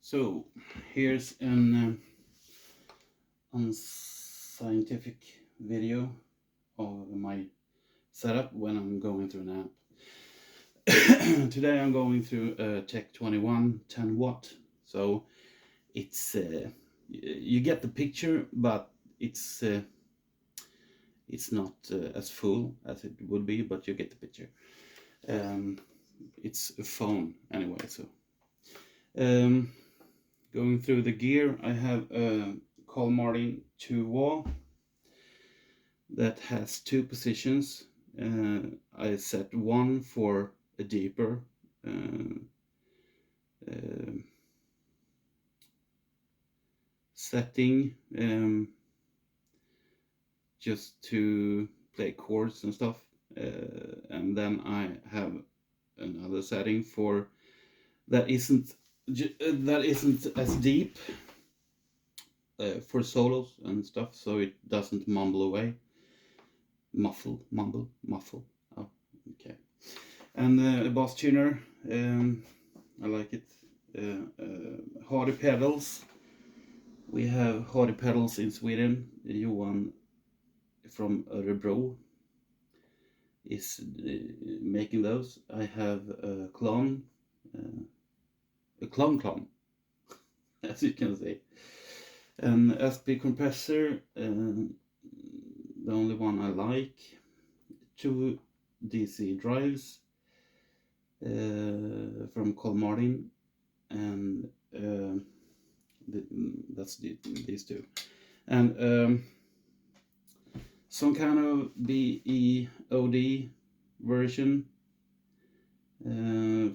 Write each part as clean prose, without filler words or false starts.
So here's an unscientific video of my setup when I'm going through an amp. Today I'm going through a Tech 21 10 watt. So it's you get the picture, but it's not as full as it would be, but you get the picture. It's a phone anyway. So going through the gear, I have a Martin 2 wah that has two positions. I set one for a deeper setting, just to play chords and stuff, and then I have another setting for that isn't as deep, for solos and stuff, so it doesn't muffle. Oh, okay. And a bass tuner, I like it. Hardy pedals. We have Hardy pedals in Sweden. Johan from Örebro is making those. I have a clone, as you can see. An SP compressor, the only one I like. Two DC drives from Martin, and that's these two. And some kind of BEOD version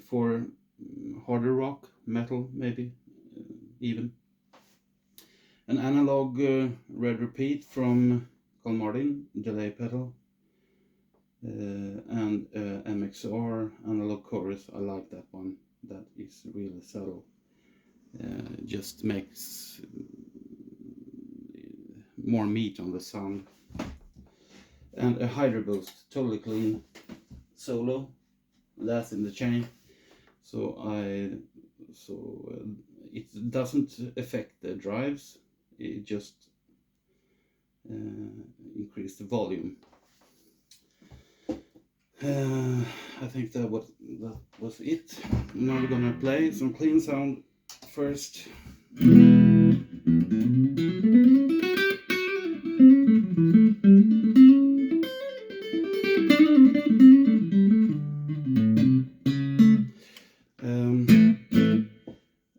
for harder rock, metal maybe, even. An analog red repeat from Martin, delay pedal, and MXR analog chorus. I like that one. That is really subtle. Just makes more meat on the sound. And a Hydro Boost, totally clean solo, last in the chain. So it doesn't affect the drives. It just increased the volume. I think that was it. Now we're gonna play some clean sound first.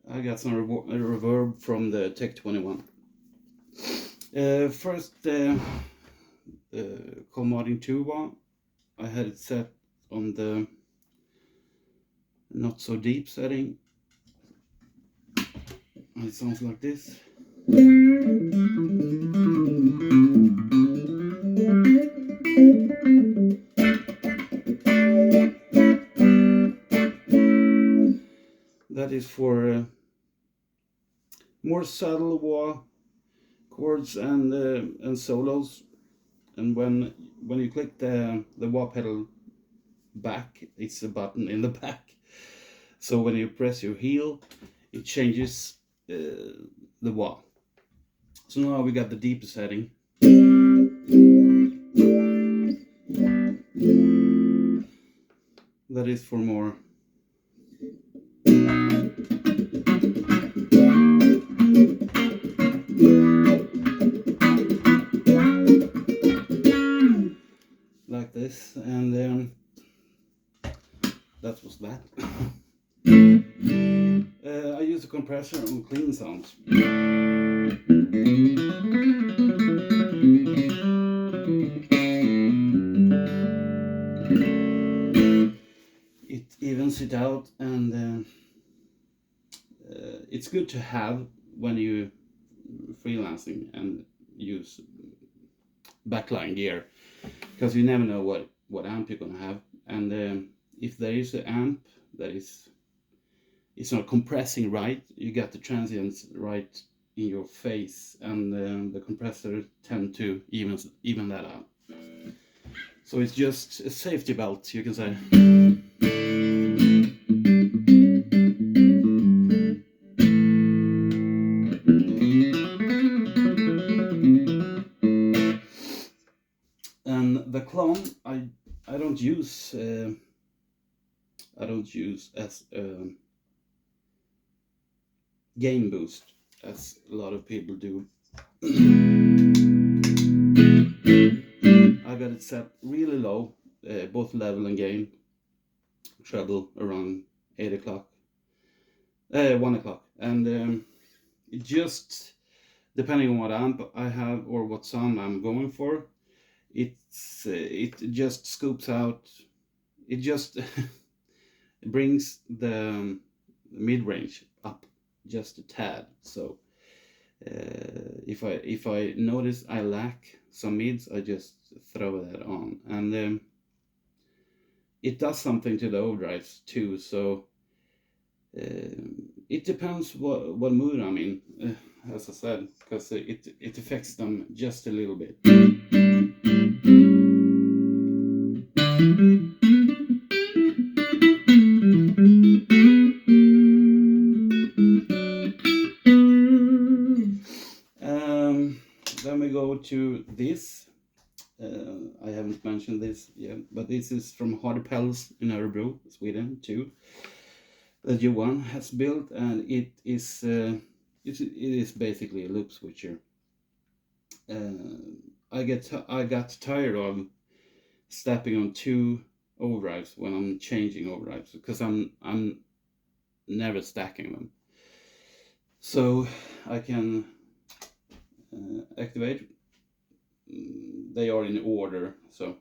I got some reverb from the Tech 21. First, the Martin 2 one, I had it set on the not so deep setting. It sounds like this. That is for more subtle wah chords and solos. And when you click the wah pedal back, it's a button in the back. So when you press your heel, it changes the wah. So now we got the deeper setting. That is for more like this, and then that was that. I use a compressor on clean sounds. It evens it out, and it's good to have when you freelancing and use backline gear, because you never know what amp you're gonna have, and if there is an amp that it's not compressing right, you got the transients right in your face, and the compressor tend to even that out. So it's just a safety belt, you can say. use as gain boost as a lot of people do. I got it set really low, both level and gain, treble around 8 o'clock, 1 o'clock, and it just, depending on what amp I have or what sound I'm going for, it just scoops out, it just brings the mid-range up just a tad. So if I notice I lack some mids, I just throw that on, and it does something to the overdrives too. So it depends what mood I'm in, as I said, because it affects them just a little bit. Then we go to this. I haven't mentioned this yet, but this is from Hugz in Örebro, Sweden too, that Johan has built, and it is basically a loop switcher. I got tired of stepping on two overdrives when I'm changing overdrives, because I'm never stacking them. So I can activate. They are in order, so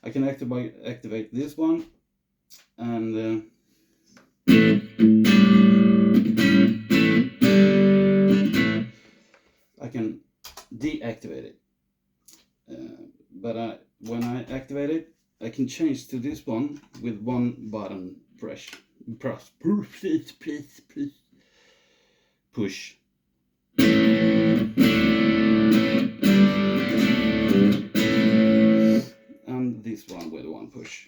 I can activate this one, and I can deactivate it. But when I activate it, I can change to this one with one button push. And this one with one push.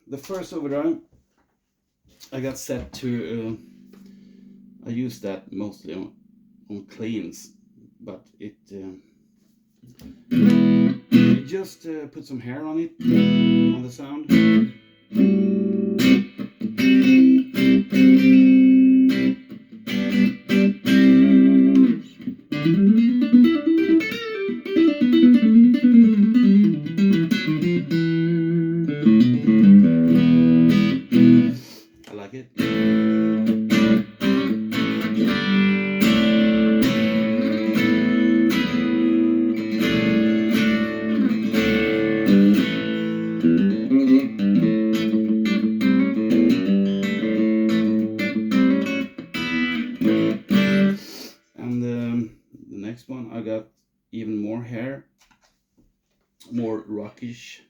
The first overdrive I got set to, I use that mostly on cleans, but it just put some hair on it, on the sound. I like it. And the next one, I got even more hair, more rockish.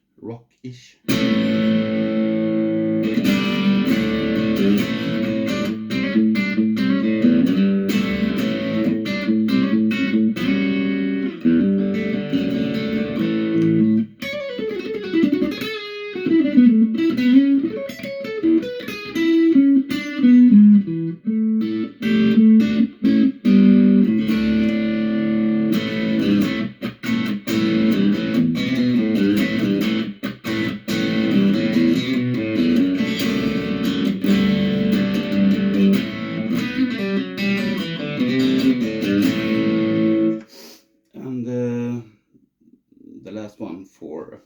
And the last one for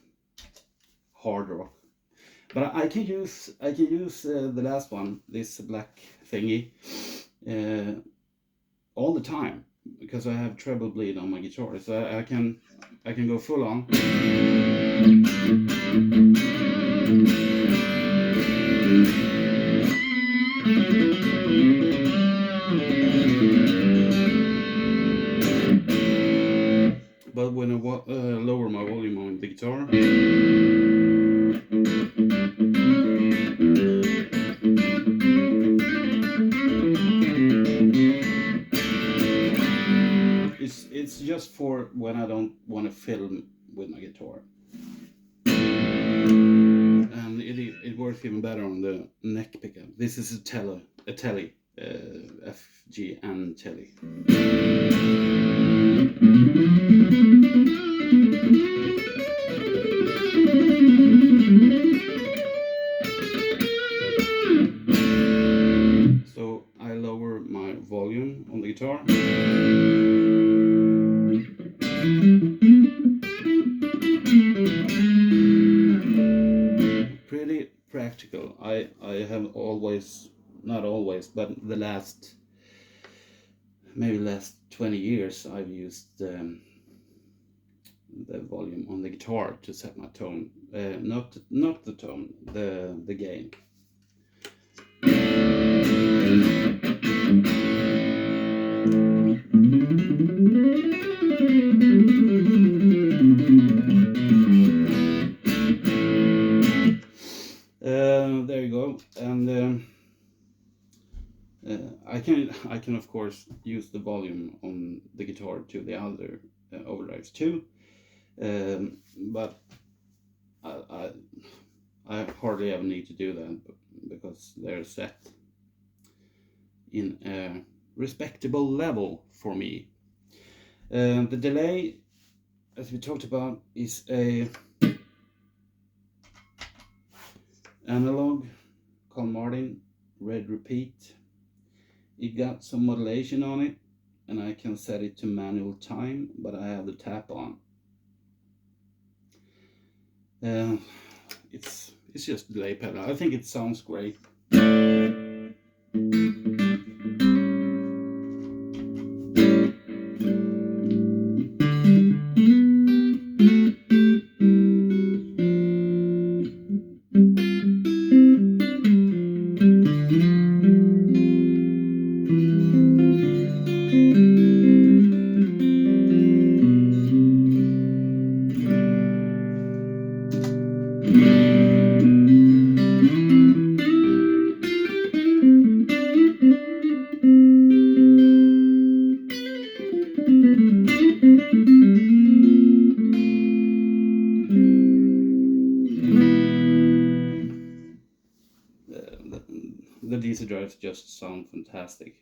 hard rock, but I can use the last one, this black thingy, all the time, because I have treble bleed on my guitar, so I can go full on. But when I lower my volume on the guitar, it's just for when I don't want to film with my guitar, and it works even better on the neck pickup. This is a telly F, G, and Telly. So I lower my volume on the guitar. Pretty practical. I have always, not always, but the last 20 years I've used the volume on the guitar to set my tone, not the tone, the gain. There you go, and I can of course use the volume on the guitar to the other overdrives too, but I hardly ever need to do that because they're set in a respectable level for me. The delay, as we talked about, is a analog Carl Martin red repeat. It got some modulation on it, and I can set it to manual time, but I have the tap on. It's just delay pedal. I think it sounds great. The DC drives just sound fantastic.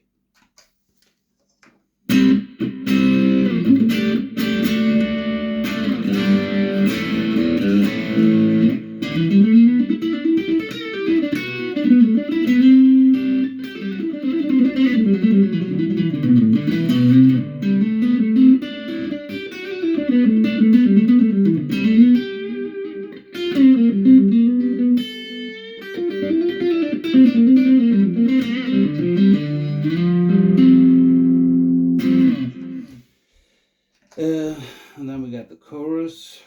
And then we got the chorus.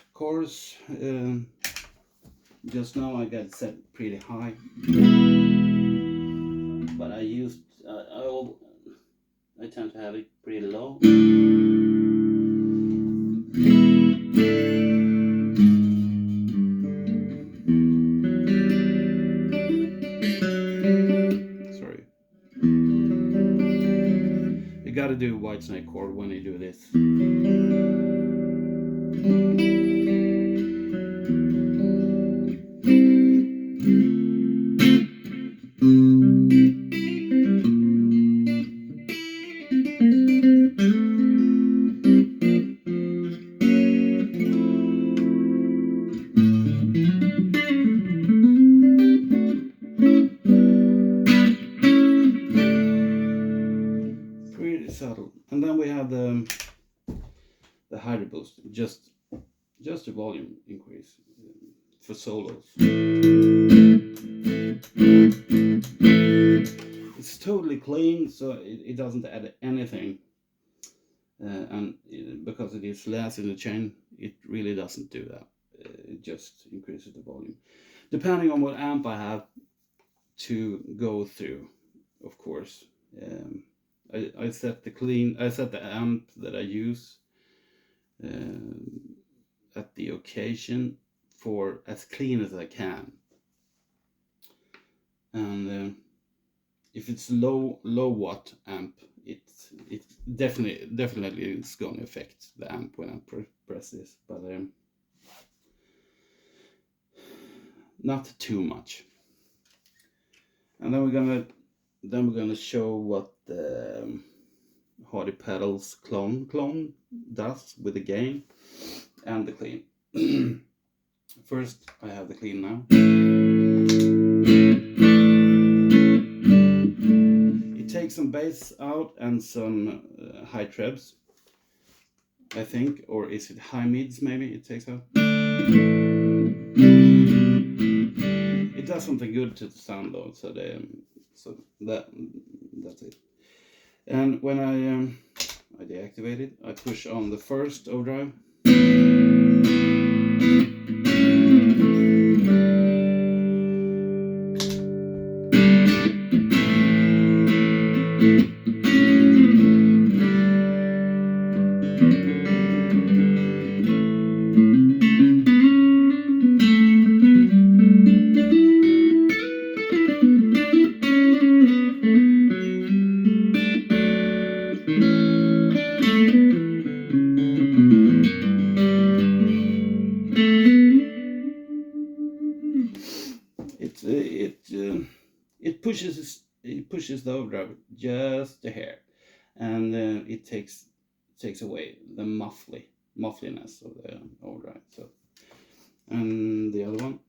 Just now I got it set pretty high, but I tend to have it pretty low. Sorry. You gotta do white snake chord when you do this. Pretty subtle. And then we have the hydro boost, just a volume increase for solos. It's totally clean, so it doesn't add anything, and because it is less in the chain, it really doesn't do that. It just increases the volume, depending on what amp I have to go through, of course. I set the amp that I use at the occasion for as clean as I can, and if it's low watt amp, it definitely is going to affect the amp when I press this, but not too much. And then we're gonna then we're gonna show what the Hardy Pedals clone does with the gain and the clean. First, I have the clean now. It takes some bass out and some high trebs, I think, or is it high mids maybe it takes out. It does something good to the sound though, so that's it. And when I deactivate it, I push on the first overdrive. It pushes the overdrive just a hair, and it takes away the muffliness of the overdrive. So, and the other one.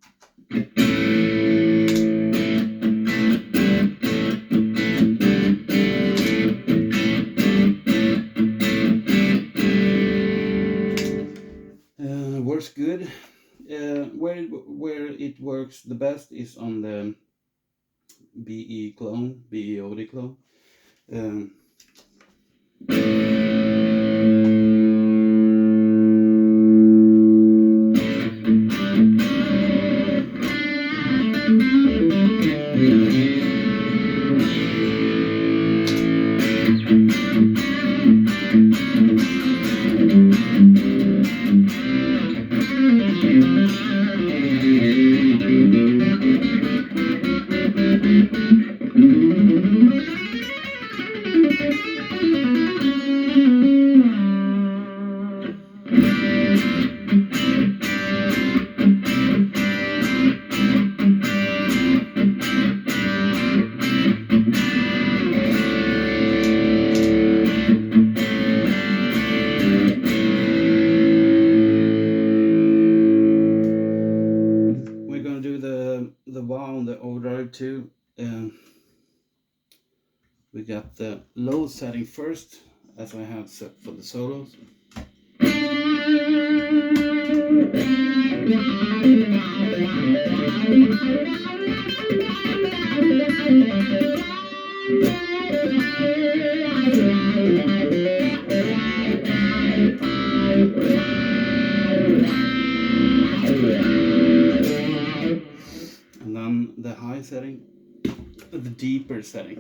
Works good. Where it works the best is on the BE OD clone. To we got the low setting first, as I have set for the solos. And then the high setting, the deeper setting.